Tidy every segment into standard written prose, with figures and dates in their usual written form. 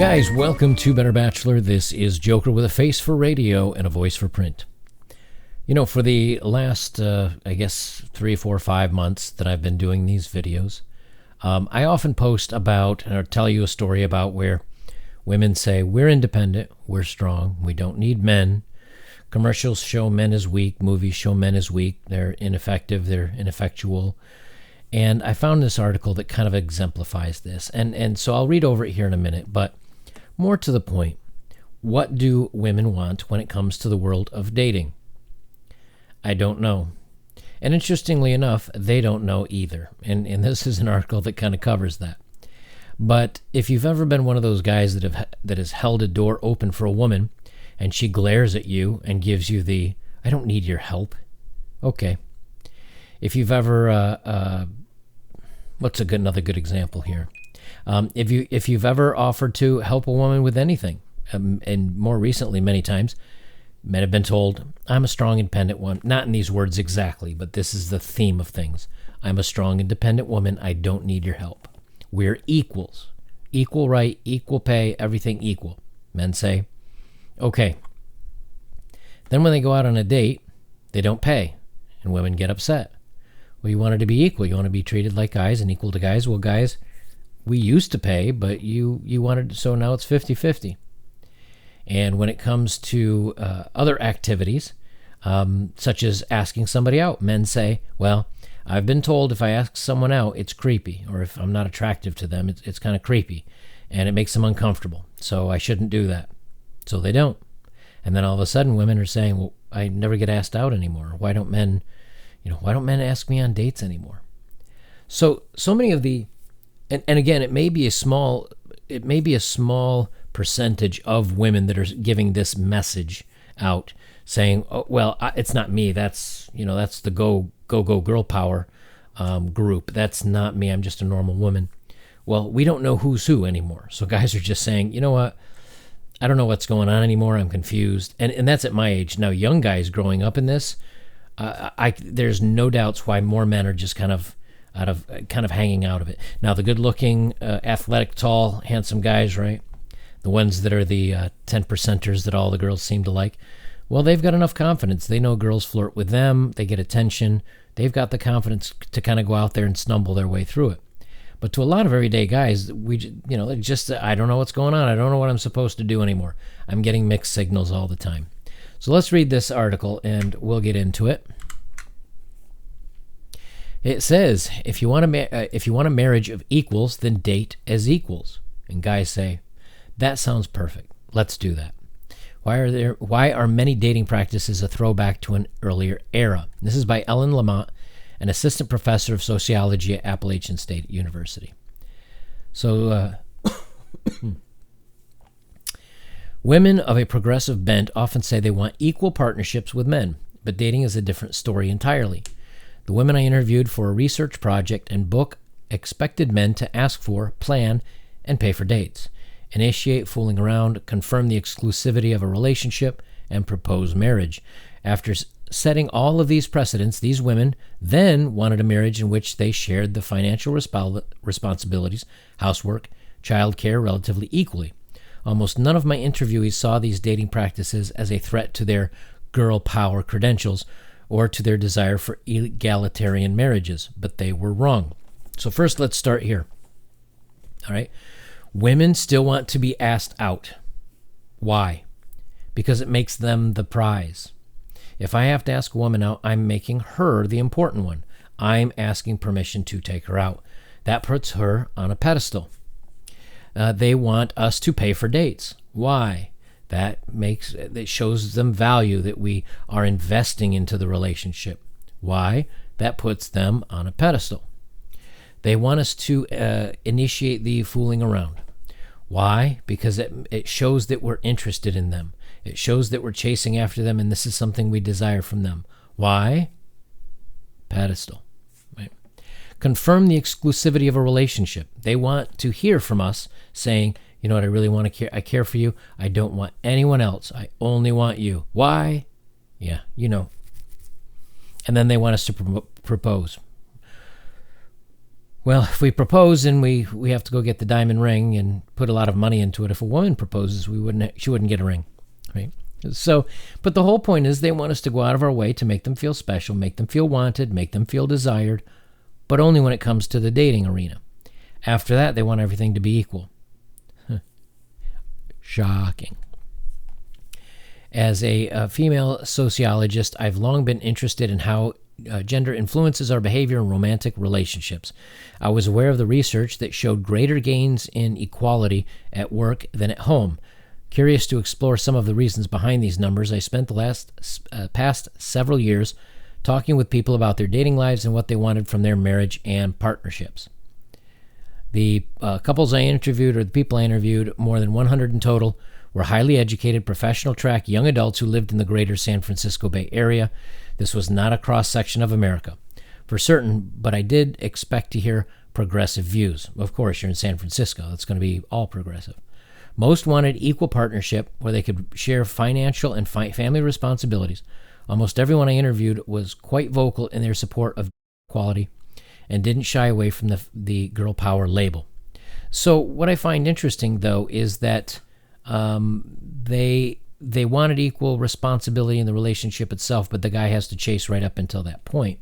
guys, welcome to Better Bachelor. This is Joker with a face for radio and a voice for print. You know, for the last, 3, 4, 5 months that I've been doing these videos, I often post about or tell you a story about where women say, we're independent, we're strong, we don't need men. Commercials show men as weak, movies show men as weak, they're ineffective, they're ineffectual. And I found this article that kind of exemplifies this. And so I'll read over it here in a minute, but more to the point, what do women want when it comes to the world of dating? I don't know. And interestingly enough, they don't know either. And this is an article that kind of covers that. But if you've ever been one of those guys that has held a door open for a woman and she glares at you and gives you the, I don't need your help. Okay. If you've ever, what's another good example here? If you've ever offered to help a woman with anything, and more recently, many times, men have been told, I'm a strong, independent woman. Not in these words exactly, but this is the theme of things. I'm a strong, independent woman. I don't need your help. We're equals. Equal right, equal pay, everything equal. Men say, okay. Then when they go out on a date, they don't pay, and women get upset. Well, you wanted to be equal. You want to be treated like guys and equal to guys. Well, guys, we used to pay, but you wanted, so now it's 50-50. And when it comes to other activities, such as asking somebody out, men say, well, I've been told if I ask someone out, it's creepy, or if I'm not attractive to them, it's kind of creepy, and it makes them uncomfortable, so I shouldn't do that. So they don't. And then all of a sudden, women are saying, well, I never get asked out anymore. Why don't men ask me on dates anymore? So many of the, and again, it may be a small percentage of women that are giving this message out, saying, oh, well, it's not me. That's the go girl power group. That's not me. I'm just a normal woman. Well, we don't know who's who anymore. So guys are just saying, you know what? I don't know what's going on anymore. I'm confused. And that's at my age. Now, young guys growing up in this, there's no doubts why more men are just kind of hanging out of it. Now, the good-looking, athletic, tall, handsome guys, right? The ones that are the 10%ers that all the girls seem to like, well, they've got enough confidence. They know girls flirt with them. They get attention. They've got the confidence to kind of go out there and stumble their way through it. But to a lot of everyday guys, I don't know what's going on. I don't know what I'm supposed to do anymore. I'm getting mixed signals all the time. So let's read this article and we'll get into it. It says, if you want a marriage of equals, then date as equals. And guys say, that sounds perfect. Let's do that. Why are many dating practices a throwback to an earlier era? This is by Ellen Lamont, an assistant professor of sociology at Appalachian State University. So, women of a progressive bent often say they want equal partnerships with men, but dating is a different story entirely. The women I interviewed for a research project and book expected men to ask for, plan, and pay for dates, initiate fooling around, confirm the exclusivity of a relationship, and propose marriage. After setting all of these precedents, these women then wanted a marriage in which they shared the financial responsibilities, housework, childcare relatively equally. Almost none of my interviewees saw these dating practices as a threat to their girl power credentials or to their desire for egalitarian marriages, but they were wrong. So first, let's start here. All right. Women still want to be asked out. Why? Because it makes them the prize. If I have to ask a woman out, I'm making her the important one. I'm asking permission to take her out. That puts her on a pedestal. They want us to pay for dates. Why? That shows them value, that we are investing into the relationship. Why? That puts them on a pedestal. They want us to initiate the fooling around. Why? Because it shows that we're interested in them. It shows that we're chasing after them, and this is something we desire from them. Why? Pedestal. Right? Confirm the exclusivity of a relationship. They want to hear from us saying, you know what, I really want to care. I care for you. I don't want anyone else. I only want you. Why? Yeah, you know. And then they want us to propose. Well, if we propose and we have to go get the diamond ring and put a lot of money into it, if a woman proposes, she wouldn't get a ring, right? So, but the whole point is they want us to go out of our way to make them feel special, make them feel wanted, make them feel desired, but only when it comes to the dating arena. After that, they want everything to be equal. Shocking. As a female sociologist, I've long been interested in how gender influences our behavior in romantic relationships. I was aware of the research that showed greater gains in equality at work than at home. Curious to explore some of the reasons behind these numbers, I spent the past several years talking with people about their dating lives and what they wanted from their marriage and partnerships. The couples I interviewed, or the people I interviewed, more than 100 in total, were highly educated, professional track young adults who lived in the greater San Francisco Bay Area. This was not a cross-section of America, for certain, but I did expect to hear progressive views. Of course, you're in San Francisco. That's going to be all progressive. Most wanted equal partnership where they could share financial and family responsibilities. Almost everyone I interviewed was quite vocal in their support of equality and didn't shy away from the girl power label. So what I find interesting, though, is that they wanted equal responsibility in the relationship itself, but the guy has to chase right up until that point.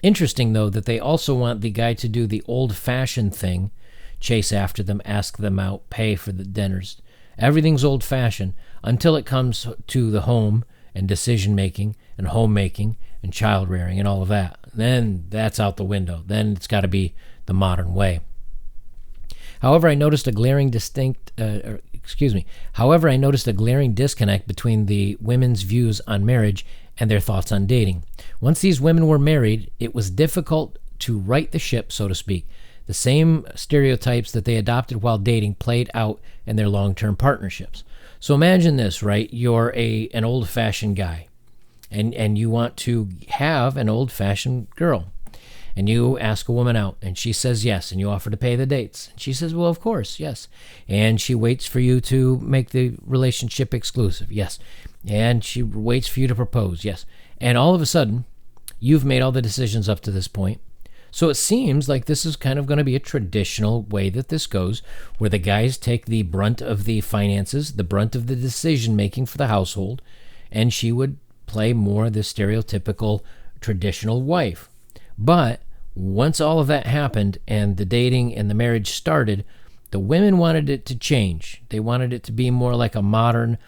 Interesting, though, that they also want the guy to do the old-fashioned thing, chase after them, ask them out, pay for the dinners. Everything's old-fashioned until it comes to the home and decision-making and homemaking and child-rearing and all of that. Then that's out the window. Then it's got to be the modern way. However, I noticed a glaring disconnect between the women's views on marriage and their thoughts on dating. Once these women were married, it was difficult to right the ship, so to speak. The same stereotypes that they adopted while dating played out in their long-term partnerships. So imagine this, right? You're an old-fashioned guy, and you want to have an old-fashioned girl. And you ask a woman out, and she says yes, and you offer to pay the dates. And she says, well, of course, yes. And she waits for you to make the relationship exclusive, yes. And she waits for you to propose, yes. And all of a sudden, you've made all the decisions up to this point. So it seems like this is kind of going to be a traditional way that this goes, where the guys take the brunt of the finances, the brunt of the decision-making for the household, and she would play more the stereotypical traditional wife. But once all of that happened and the dating and the marriage started, the women wanted it to change. They wanted it to be more like a modern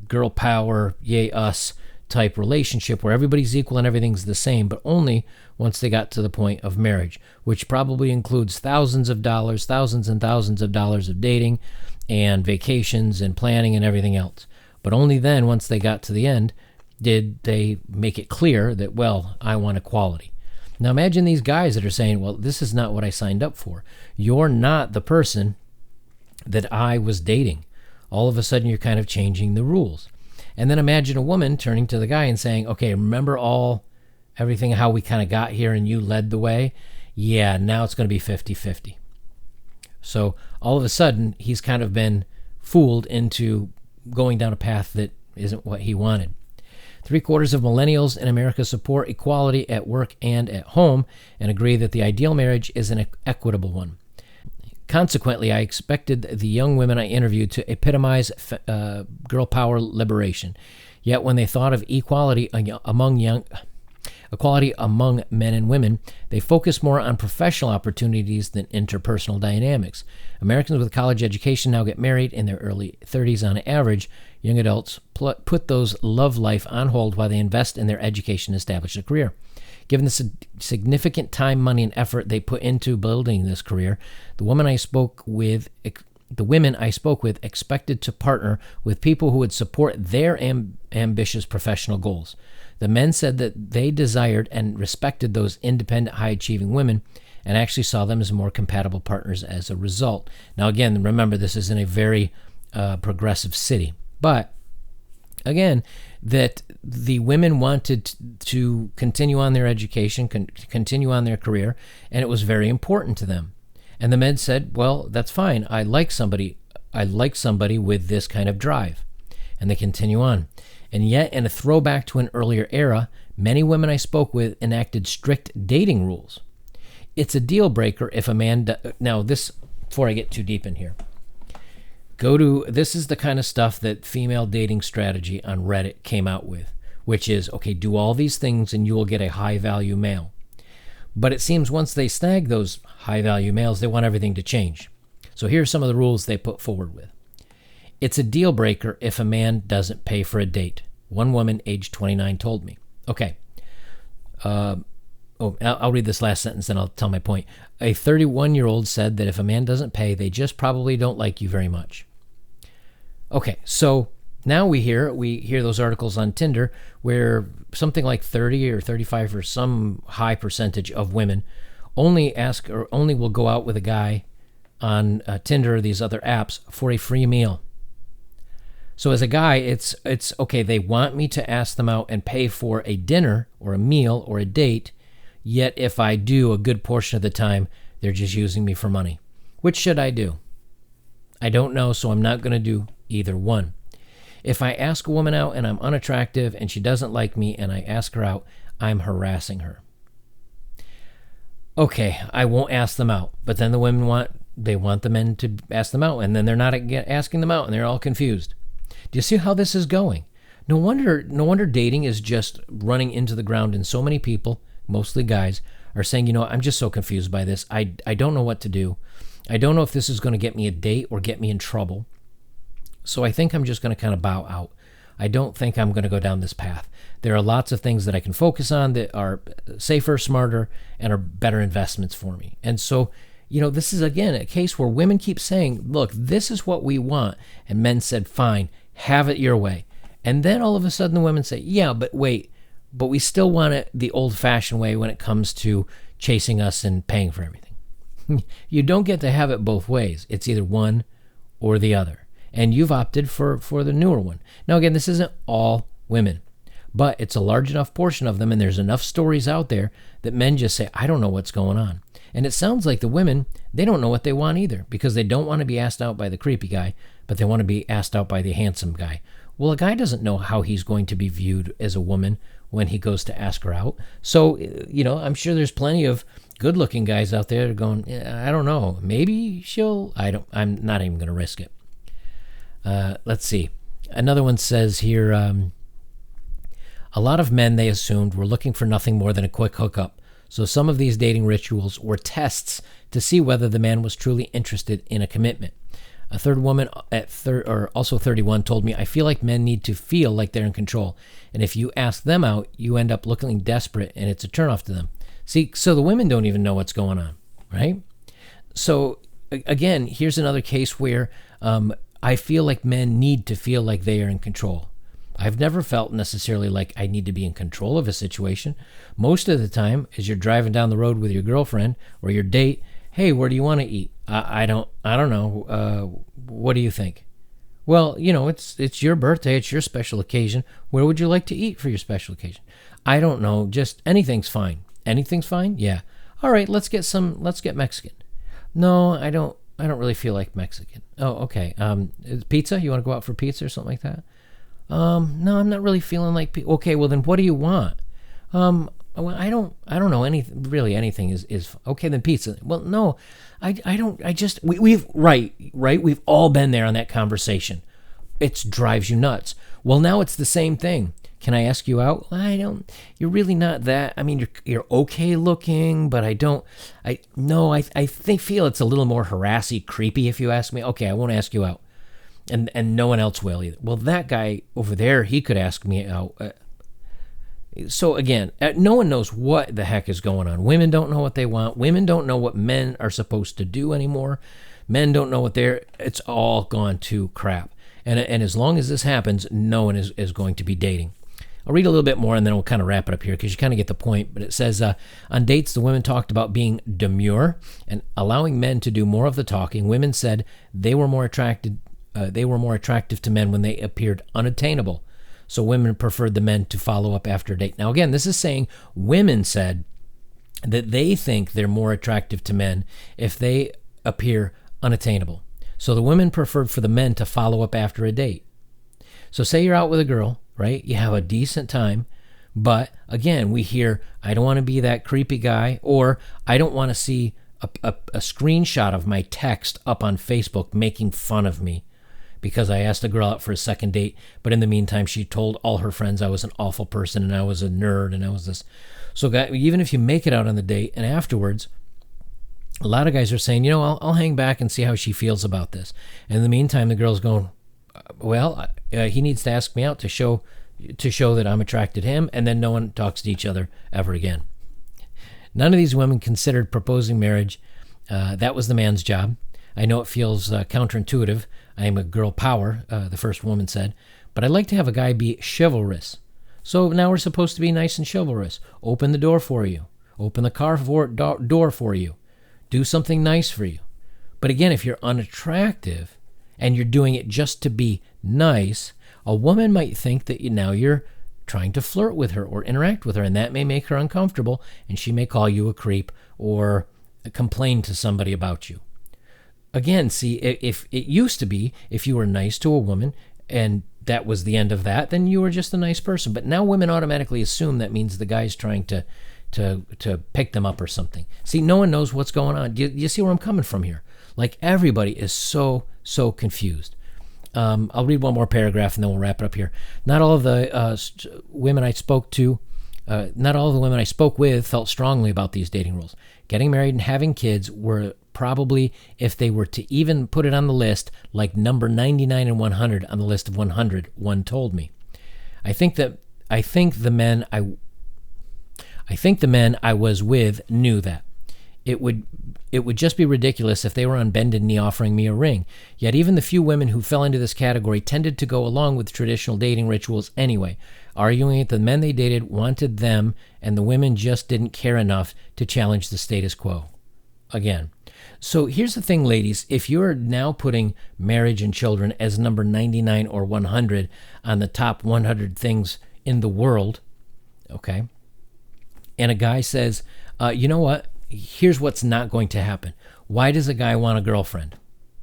girl power, yay us type relationship where everybody's equal and everything's the same, but only once they got to the point of marriage, which probably includes thousands and thousands of dollars of dating and vacations and planning and everything else. But only then, once they got to the end, did they make it clear that, well, I want equality. Now imagine these guys that are saying, well, this is not what I signed up for. You're not the person that I was dating. All of a sudden, you're kind of changing the rules. And then imagine a woman turning to the guy and saying, okay, remember everything, how we kind of got here and you led the way? Yeah, now it's going to be 50-50. So all of a sudden, he's kind of been fooled into going down a path that isn't what he wanted. 3/4 of millennials in America support equality at work and at home and agree that the ideal marriage is an equitable one. Consequently, I expected the young women I interviewed to epitomize girl power liberation. Yet when they thought of equality among men and women, they focus more on professional opportunities than interpersonal dynamics. Americans with college education now get married in their early 30s on average. Young adults put those love life on hold while they invest in their education and establish a career. Given the significant time, money, and effort they put into building this career, the women I spoke with expected to partner with people who would support their ambitious professional goals. The men said that they desired and respected those independent, high-achieving women and actually saw them as more compatible partners as a result. Now, again, remember, this is in a very progressive city. But, again, that the women wanted to continue on their education, continue on their career, and it was very important to them. And the men said, well, that's fine. I like somebody with this kind of drive. And they continue on. And yet, in a throwback to an earlier era, many women I spoke with enacted strict dating rules. It's a deal breaker if a man... Now, this, before I get too deep in here, this is the kind of stuff that Female Dating Strategy on Reddit came out with, which is, okay, do all these things and you will get a high-value male. But it seems once they snag those high-value males, they want everything to change. So here's some of the rules they put forward with. It's a deal breaker if a man doesn't pay for a date. One woman, age 29, told me. Okay. I'll read this last sentence, then I'll tell my point. A 31-year-old said that if a man doesn't pay, they just probably don't like you very much. Okay, so now we hear those articles on Tinder where something like 30 or 35 or some high percentage of women only will go out with a guy on Tinder or these other apps for a free meal. So as a guy, it's okay, they want me to ask them out and pay for a dinner or a meal or a date, yet if I do, a good portion of the time, they're just using me for money. Which should I do? I don't know, so I'm not going to do either one. If I ask a woman out and I'm unattractive and she doesn't like me and I ask her out, I'm harassing her. Okay, I won't ask them out, but then the women want the men to ask them out, and then they're not asking them out and they're all confused. Do you see how this is going? No wonder dating is just running into the ground, and so many people, mostly guys, are saying, I'm just so confused by this. I don't know what to do. I don't know if this is going to get me a date or get me in trouble. So I think I'm just going to kind of bow out. I don't think I'm going to go down this path. There are lots of things that I can focus on that are safer, smarter, and are better investments for me. And so, this is, again, a case where women keep saying, look, this is what we want. And men said, fine, have it your way. And then all of a sudden the women say, yeah, but wait, but we still want it the old-fashioned way when it comes to chasing us and paying for everything. You don't get to have it both ways. It's either one or the other. And you've opted for the newer one. Now, again, this isn't all women, but it's a large enough portion of them, and there's enough stories out there that men just say, I don't know what's going on. And it sounds like the women, they don't know what they want either, because they don't want to be asked out by the creepy guy, but they want to be asked out by the handsome guy. Well, a guy doesn't know how he's going to be viewed as a woman when he goes to ask her out. So, I'm sure there's plenty of good-looking guys out there going, I don't know, maybe I'm not even going to risk it. Let's see. Another one says here, a lot of men, they assumed, were looking for nothing more than a quick hookup. So some of these dating rituals were tests to see whether the man was truly interested in a commitment. A third woman also 31 told me, I feel like men need to feel like they're in control. And if you ask them out, you end up looking desperate and it's a turnoff to them. See, so the women don't even know what's going on, right? So again, here's another case where I feel like men need to feel like they are in control. I've never felt necessarily like I need to be in control of a situation. Most of the time, as you're driving down the road with your girlfriend or your date, hey, where do you want to eat? I don't know. What do you think? Well, it's your birthday. It's your special occasion. Where would you like to eat for your special occasion? I don't know. Just anything's fine. Anything's fine? Yeah. All right, let's get Mexican. No, I don't really feel like Mexican. Oh, okay. Pizza? You want to go out for pizza or something like that? No, I'm not really feeling like pizza. Okay, well then what do you want? Well, I don't know anything, really anything is okay, then pizza. Well, no, we've all been there on that conversation. It drives you nuts. Well, now it's the same thing. Can I ask you out? You're really not that. I mean, you're okay looking, but I feel it's a little more harassy, creepy if you ask me. Okay, I won't ask you out. And no one else will either. Well, that guy over there, he could ask me out. So again, no one knows what the heck is going on. Women don't know what they want. Women don't know what men are supposed to do anymore. Men don't know what it's all gone to crap. And as long as this happens, no one is going to be dating. I'll read a little bit more and then we'll kind of wrap it up here because you kind of get the point. But it says, on dates, the women talked about being demure and allowing men to do more of the talking. Women said they were more attractive to men when they appeared unattainable. So women preferred the men to follow up after a date. Now, again, this is saying women said that they think they're more attractive to men if they appear unattainable. So the women preferred for the men to follow up after a date. So say you're out with a girl, right? You have a decent time, But again, we hear, I don't want to be that creepy guy, or I don't want to see a screenshot of my text up on Facebook making fun of me because I asked a girl out for a second date, but in the meantime, she told all her friends I was an awful person and I was a nerd and I was this. So even if you make it out on the date and afterwards, a lot of guys are saying, I'll hang back and see how she feels about this. And in the meantime, the girl's going, well, he needs to ask me out to show that I'm attracted to him, and then no one talks to each other ever again. None of these women considered proposing marriage. That was the man's job. I know it feels counterintuitive. I am a girl power, the first woman said, but I'd like to have a guy be chivalrous. So now we're supposed to be nice and chivalrous. Open the door for you. Open the car door for you. Do something nice for you. But again, if you're unattractive and you're doing it just to be nice, a woman might think that now you're trying to flirt with her or interact with her, and that may make her uncomfortable, and she may call you a creep or complain to somebody about you. Again, see, if it used to be, if you were nice to a woman and that was the end of that, then you were just a nice person. But now women automatically assume that means the guy's trying to pick them up or something. See, no one knows what's going on. You see where I'm coming from here? Like, everybody is so confused. I'll read one more paragraph and then we'll wrap it up here. Not all of the women I spoke with felt strongly about these dating rules. Getting married and having kids were probably, if they were to even put it on the list, like number 99 and 100 on the list of 100, one told me. I think the men I was with knew that. It would just be ridiculous if they were on bended knee offering me a ring. Yet even the few women who fell into this category tended to go along with traditional dating rituals anyway, arguing that the men they dated wanted them and the women just didn't care enough to challenge the status quo. Again. So here's the thing, ladies. If you're now putting marriage and children as number 99 or 100 on the top 100 things in the world, okay, and a guy says, you know what? Here's what's not going to happen. Why does a guy want a girlfriend?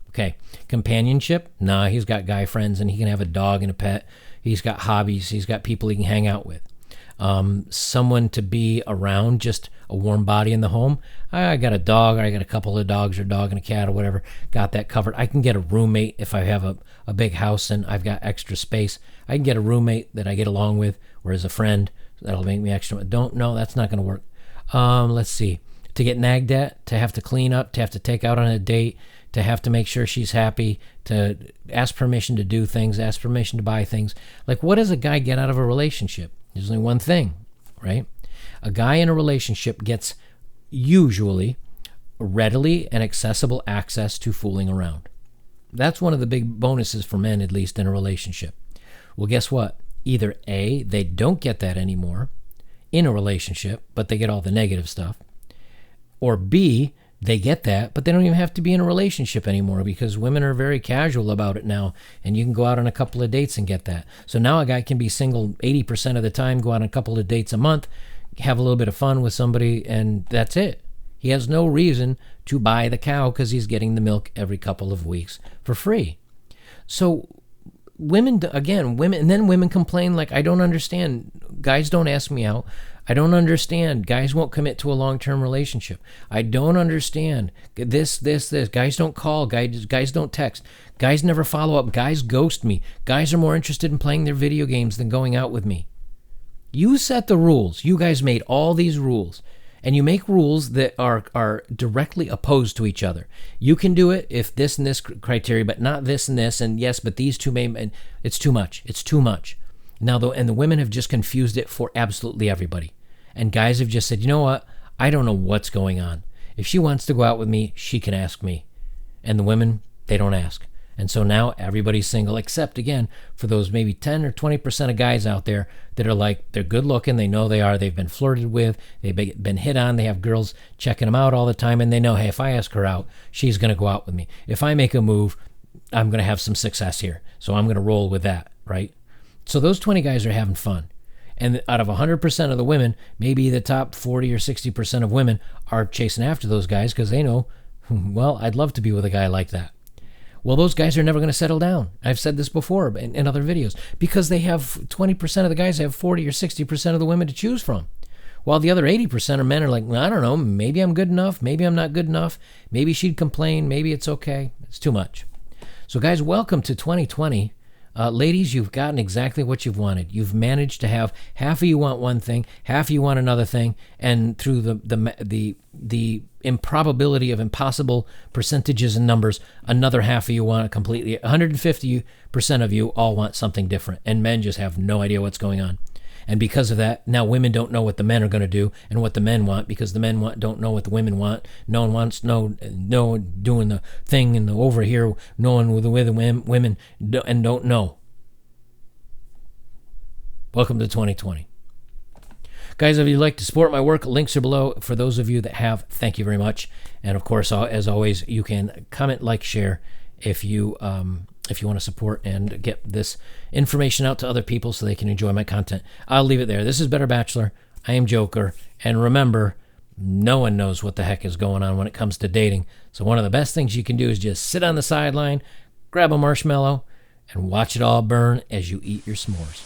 Okay, companionship? Nah, he's got guy friends and he can have a dog and a pet. He's got hobbies. He's got people he can hang out with. Someone to be around, just a warm body in the home. I got a dog, or I got a couple of dogs, or a dog and a cat, or whatever. Got that covered. I can get a roommate if I have a big house and I've got extra space. I can get a roommate that I get along with, or as a friend. That'll make me extra. No, that's not going to work. Let's see. To get nagged at, to have to clean up, to have to take out on a date, to have to make sure she's happy, to ask permission to do things, ask permission to buy things. Like, what does a guy get out of a relationship? There's only one thing, right? A guy in a relationship gets usually readily and accessible access to fooling around. That's one of the big bonuses for men, at least in a relationship. Well, guess what? Either A, they don't get that anymore in a relationship, but they get all the negative stuff. Or B, they get that, but they don't even have to be in a relationship anymore because women are very casual about it now, and you can go out on a couple of dates and get that. So now a guy can be single 80% of the time, go on a couple of dates a month, have a little bit of fun with somebody, and that's it. He has no reason to buy the cow because he's getting the milk every couple of weeks for free. So women, and then women complain like, I don't understand. Guys don't ask me out. I don't understand. Guys won't commit to a long-term relationship. I don't understand. This. Guys don't call. Guys don't text. Guys never follow up. Guys ghost me. Guys are more interested in playing their video games than going out with me. You set the rules. You guys made all these rules. And you make rules that are directly opposed to each other. You can do it if this and this criteria, but not this and this. And yes, but these two may. And it's too much. It's too much. Now, and the women have just confused it for absolutely everybody. And guys have just said, you know what? I don't know what's going on. If she wants to go out with me, she can ask me. And the women, they don't ask. And so now everybody's single, except, again, for those maybe 10 or 20% of guys out there that are like, they're good looking, they know they are, they've been flirted with, they've been hit on, they have girls checking them out all the time, and they know, hey, if I ask her out, she's going to go out with me. If I make a move, I'm going to have some success here. So I'm going to roll with that, right? So those 20 guys are having fun. And out of 100% of the women, maybe the top 40 or 60% of women are chasing after those guys because they know, well, I'd love to be with a guy like that. Well, those guys are never going to settle down. I've said this before in other videos, because they have 20% of the guys have 40 or 60% of the women to choose from. While the other 80% of men are like, well, I don't know, maybe I'm good enough, maybe I'm not good enough, maybe she'd complain, maybe it's okay. It's too much. So guys, welcome to 2020. Ladies, you've gotten exactly what you've wanted. You've managed to have half of you want one thing, half of you want another thing, and through the improbability of impossible percentages and numbers, another half of you want it completely. 150% of you all want something different, and men just have no idea what's going on. And because of that, now women don't know what the men are going to do and what the men want, because the men don't know what the women want. No one wants no doing the thing and the over here, knowing with the women and don't know. Welcome to 2020. Guys, if you'd like to support my work, links are below. For those of you that have, thank you very much. And of course, as always, you can comment, like, share if you want to support and get this information out to other people so they can enjoy my content. I'll leave it there. This is Better Bachelor. I am Joker. And remember, no one knows what the heck is going on when it comes to dating. So one of the best things you can do is just sit on the sideline, grab a marshmallow, and watch it all burn as you eat your s'mores.